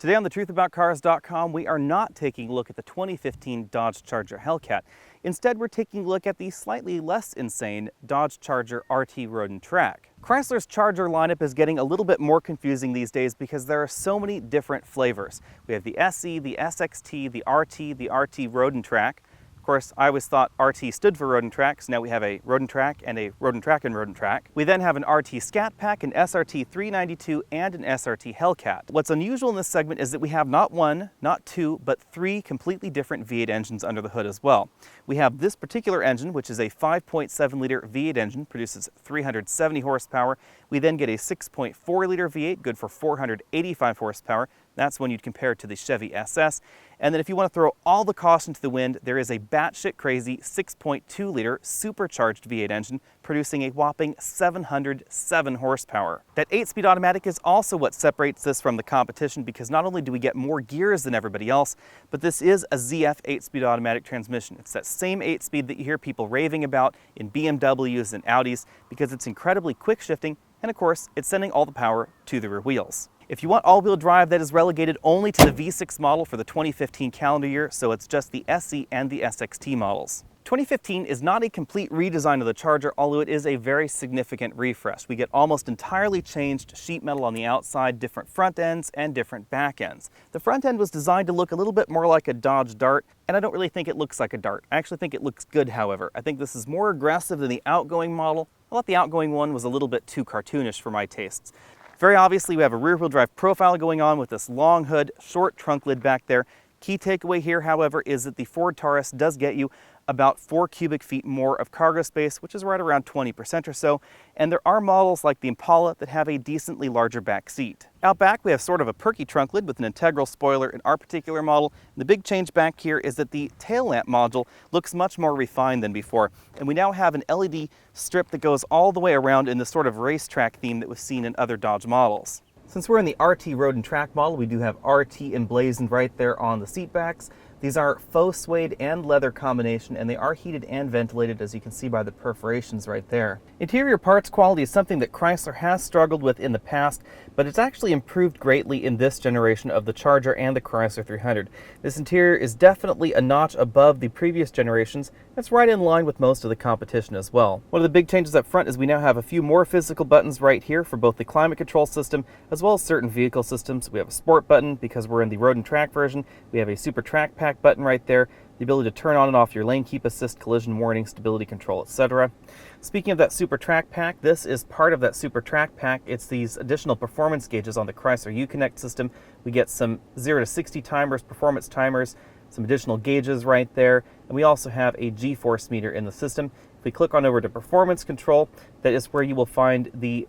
Today on thetruthaboutcars.com, we are not taking a look at the 2015 Dodge Charger Hellcat. Instead, we're taking a look at the slightly less insane Dodge Charger RT Road and Track. Chrysler's Charger lineup is getting a little bit more confusing these days because there are so many different flavors. We have the SE, the SXT, the RT Road and Track. Of course, I always thought RT stood for Road and Track, so now we have a Road and Track and a Road and Track and Road and Track. We then have an RT Scat Pack, an SRT 392, and an SRT Hellcat. What's unusual in this segment is that we have not one, not two, but three completely different V8 engines under the hood as well. We have this particular engine, which is a 5.7-liter V8 engine, produces 370 horsepower. We then get a 6.4-liter V8, good for 485 horsepower. That's when you'd compare it to the Chevy SS. And then if you want to throw all the caution to the wind, there is a batshit crazy 6.2-liter supercharged V8 engine producing a whopping 707 horsepower. That 8-speed automatic is also what separates this from the competition because not only do we get more gears than everybody else, but this is a ZF 8-speed automatic transmission. It's that same 8-speed that you hear people raving about in BMWs and Audis because it's incredibly quick shifting, and of course, it's sending all the power to the rear wheels. If you want all-wheel drive, that is relegated only to the V6 model for the 2015 calendar year, so it's just the SE and the SXT models. 2015 is not a complete redesign of the Charger, although it is a very significant refresh. We get almost entirely changed sheet metal on the outside, different front ends, and different back ends. The front end was designed to look a little bit more like a Dodge Dart, and I don't really think it looks like a Dart. I actually think it looks good, however. I think this is more aggressive than the outgoing model. I thought the outgoing one was a little bit too cartoonish for my tastes. Very obviously, we have a rear-wheel drive profile going on with this long hood, short trunk lid back there. Key takeaway here, however, is that the Ford Taurus does get you about 4 cubic feet more of cargo space, which is right around 20% or so, and there are models like the Impala that have a decently larger back seat. Out back, we have sort of a perky trunk lid with an integral spoiler in our particular model. The big change back here is that the tail lamp module looks much more refined than before, and we now have an LED strip that goes all the way around in the sort of racetrack theme that was seen in other Dodge models. Since we're in the RT Road and Track model, we do have RT emblazoned right there on the seat backs. These are faux suede and leather combination, and they are heated and ventilated, as you can see by the perforations right there. Interior parts quality is something that Chrysler has struggled with in the past, but it's actually improved greatly in this generation of the Charger and the Chrysler 300. This interior is definitely a notch above the previous generations. That's right in line with most of the competition as well. One of the big changes up front is we now have a few more physical buttons right here for both the climate control system as well as certain vehicle systems. We have a sport button because we're in the Road and Track version. We have a Super Track Pack button right there, the ability to turn on and off your lane keep assist, collision warning, stability control, etc. Speaking of that Super Track Pack, this is part of that Super Track Pack. It's these additional performance gauges on the Chrysler Uconnect system. We get some 0 to 60 timers, performance timers, some additional gauges right there, and we also have a G-force meter in the system. If we click on over to performance control, that is where you will find the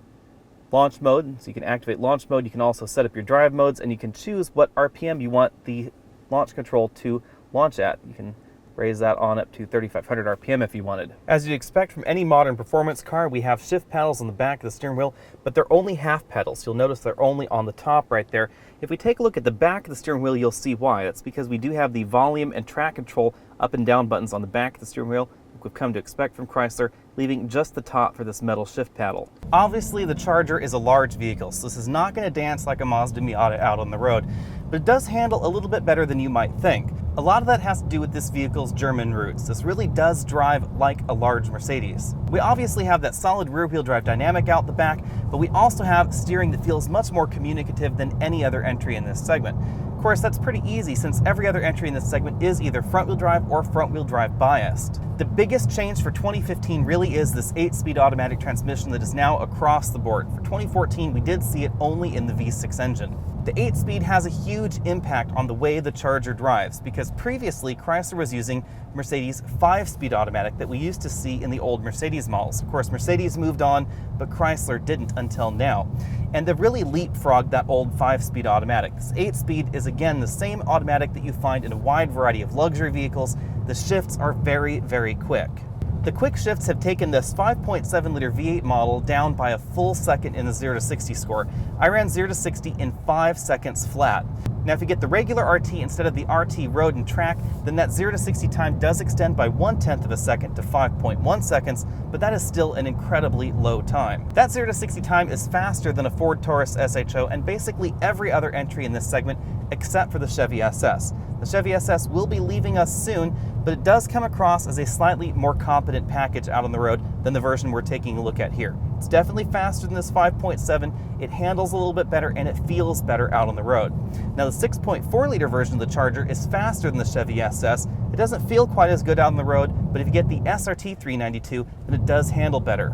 launch mode. So you can activate launch mode. You can also set up your drive modes, and you can choose what RPM you want the launch control to launch at. You can raise that on up to 3,500 RPM if you wanted. As you'd expect from any modern performance car, we have shift paddles on the back of the steering wheel, but they're only half pedals. You'll notice they're only on the top right there. If we take a look at the back of the steering wheel, you'll see why. That's because we do have the volume and track control up and down buttons on the back of the steering wheel, like we've come to expect from Chrysler, leaving just the top for this metal shift paddle. Obviously, the Charger is a large vehicle, so this is not going to dance like a Mazda Miata out on the road, but it does handle a little bit better than you might think. A lot of that has to do with this vehicle's German roots. This really does drive like a large Mercedes. We obviously have that solid rear-wheel drive dynamic out the back, but we also have steering that feels much more communicative than any other entry in this segment. Of course, that's pretty easy since every other entry in this segment is either front-wheel drive or front-wheel drive biased. The biggest change for 2015 really is this 8-speed automatic transmission that is now across the board. For 2014, we did see it only in the V6 engine. The 8-speed has a huge impact on the way the Charger drives because previously Chrysler was using Mercedes 5-speed automatic that we used to see in the old Mercedes models. Of course, Mercedes moved on, but Chrysler didn't until now. And they've really leapfrogged that old 5-speed automatic. This 8-speed is again the same automatic that you find in a wide variety of luxury vehicles. The shifts are very, very quick. The quick shifts have taken this 5.7-liter V8 model down by a full second in the 0 to 60 score. I ran 0 to 60 in 5 seconds flat. Now if you get the regular RT instead of the RT Road and Track, then that 0 to 60 time does extend by 1/10 of a second to 5.1 seconds, but that is still an incredibly low time. That 0 to 60 time is faster than a Ford Taurus SHO and basically every other entry in this segment except for the Chevy SS. The Chevy SS will be leaving us soon, but it does come across as a slightly more competent package out on the road than the version we're taking a look at here. It's definitely faster than this 5.7, it handles a little bit better, and it feels better out on the road. Now the 6.4 liter version of the Charger is faster than the Chevy SS. It doesn't feel quite as good out on the road, but if you get the SRT 392, then it does handle better.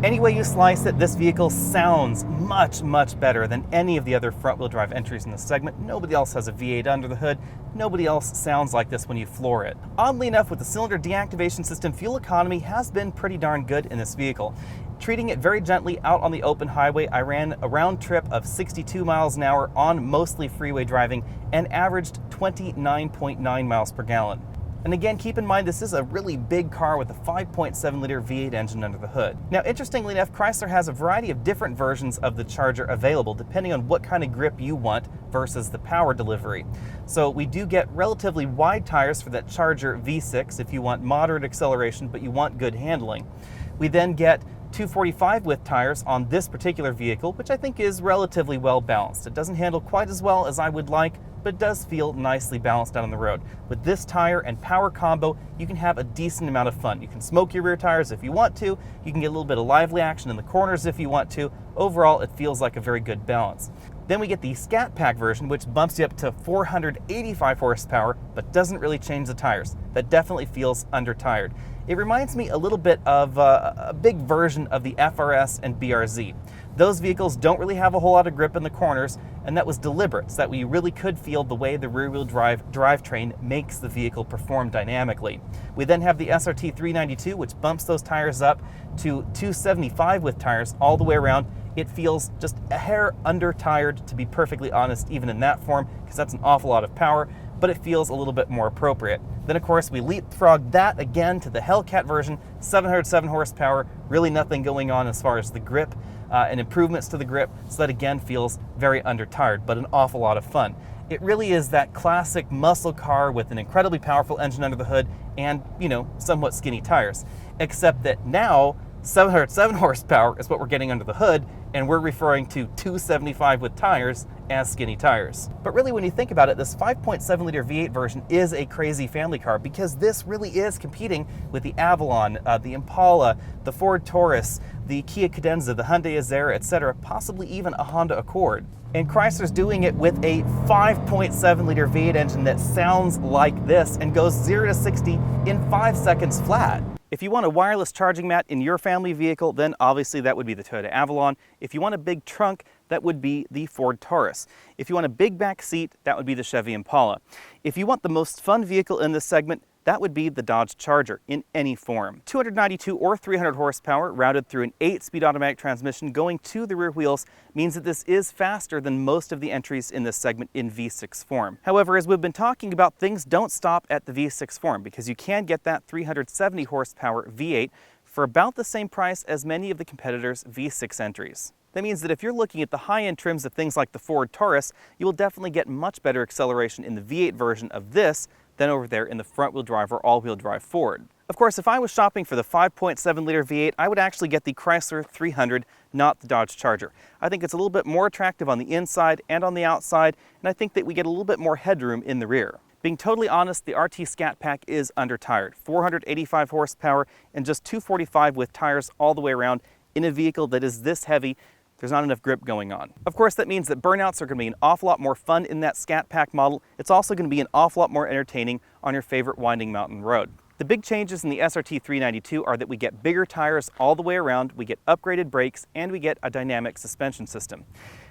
Any way you slice it, this vehicle sounds much better than any of the other front-wheel drive entries in the segment. Nobody else has a V8 under the hood. Nobody else sounds like this when you floor it. Oddly enough, with the cylinder deactivation system, fuel economy has been pretty darn good in this vehicle. Treating it very gently out on the open highway, I ran a round trip of 62 miles an hour on mostly freeway driving and averaged 29.9 miles per gallon. And again, keep in mind this is a really big car with a 5.7 liter V8 engine under the hood. Now, interestingly enough, Chrysler has a variety of different versions of the Charger available depending on what kind of grip you want versus the power delivery. So we do get relatively wide tires for that Charger V6 if you want moderate acceleration but you want good handling. We then get 245 width tires on this particular vehicle, which I think is relatively well balanced. It doesn't handle quite as well as I would like, but it does feel nicely balanced out on the road. With this tire and power combo, you can have a decent amount of fun. You can smoke your rear tires if you want to, you can get a little bit of lively action in the corners if you want to. Overall, it feels like a very good balance. Then we get the Scat Pack version, which bumps you up to 485 horsepower, but doesn't really change the tires. That definitely feels under-tired. It reminds me a little bit of a big version of the FRS and BRZ. Those vehicles don't really have a whole lot of grip in the corners, and that was deliberate, so that we really could feel the way the rear-wheel drive drivetrain makes the vehicle perform dynamically. We then have the SRT 392, which bumps those tires up to 275 with tires all the way around. It feels just a hair under-tired, to be perfectly honest, even in that form, because that's an awful lot of power, but it feels a little bit more appropriate. Then of course we leapfrog that again to the Hellcat version, 707 horsepower, really nothing going on as far as the grip and improvements to the grip, so that again feels very under-tired, but an awful lot of fun. It really is that classic muscle car with an incredibly powerful engine under the hood and, you know, somewhat skinny tires. Except that now 707 horsepower is what we're getting under the hood, and we're referring to 275 with tires as skinny tires. But really, when you think about it, this 5.7 liter V8 version is a crazy family car because this really is competing with the Avalon, the Impala, the Ford Taurus, the Kia Cadenza, the Hyundai Azera, etc., possibly even a Honda Accord. And Chrysler's doing it with a 5.7 liter V8 engine that sounds like this and goes 0 to 60 in 5 seconds flat. If you want a wireless charging mat in your family vehicle, then obviously that would be the Toyota Avalon. If you want a big trunk, that would be the Ford Taurus. If you want a big back seat, that would be the Chevy Impala. If you want the most fun vehicle in this segment, that would be the Dodge Charger in any form. 292 or 300 horsepower routed through an 8-speed automatic transmission going to the rear wheels means that this is faster than most of the entries in this segment in V6 form. However, as we've been talking about, things don't stop at the V6 form because you can get that 370 horsepower V8 for about the same price as many of the competitors' V6 entries. That means that if you're looking at the high-end trims of things like the Ford Taurus, you will definitely get much better acceleration in the V8 version of this than over there in the front-wheel drive or all-wheel drive Ford. Of course, if I was shopping for the 5.7 liter V8, I would actually get the Chrysler 300, not the Dodge Charger. I think it's a little bit more attractive on the inside and on the outside, and I think that we get a little bit more headroom in the rear. Being totally honest, the RT Scat Pack is under-tired. 485 horsepower and just 245 with tires all the way around in a vehicle that is this heavy. There's not enough grip going on. Of course, that means that burnouts are going to be an awful lot more fun in that Scat Pack model. It's also going to be an awful lot more entertaining on your favorite winding mountain road. The big changes in the SRT 392 are that we get bigger tires all the way around, we get upgraded brakes, and we get a dynamic suspension system.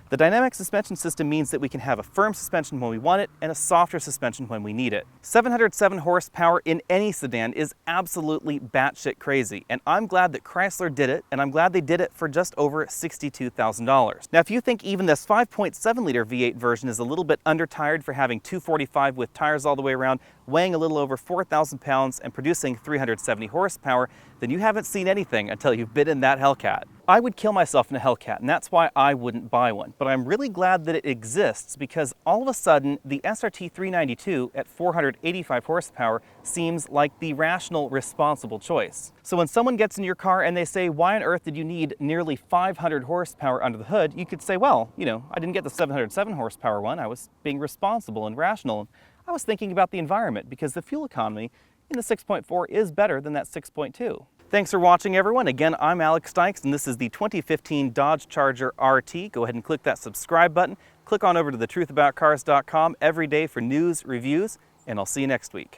The dynamic suspension system means that we can have a firm suspension when we want it and a softer suspension when we need it. 707 horsepower in any sedan is absolutely batshit crazy, and I'm glad that Chrysler did it, and I'm glad they did it for just over $62,000. Now, if you think even this 5.7 liter V8 version is a little bit under-tired for having 245 with tires all the way around, weighing a little over 4,000 pounds and producing 370 horsepower, then you haven't seen anything until you've been in that Hellcat. I would kill myself in a Hellcat, and that's why I wouldn't buy one. But I'm really glad that it exists, because all of a sudden, the SRT 392 at 485 horsepower seems like the rational, responsible choice. So when someone gets in your car and they say, why on earth did you need nearly 500 horsepower under the hood? You could say, well, you know, I didn't get the 707 horsepower one. I was being responsible and rational. I was thinking about the environment, because the fuel economy in the 6.4 is better than that 6.2. Thanks for watching, everyone. Again, I'm Alex Dykes, and this is the 2015 Dodge Charger RT. Go ahead and click that subscribe button. Click on over to thetruthaboutcars.com every day for news, reviews, and I'll see you next week.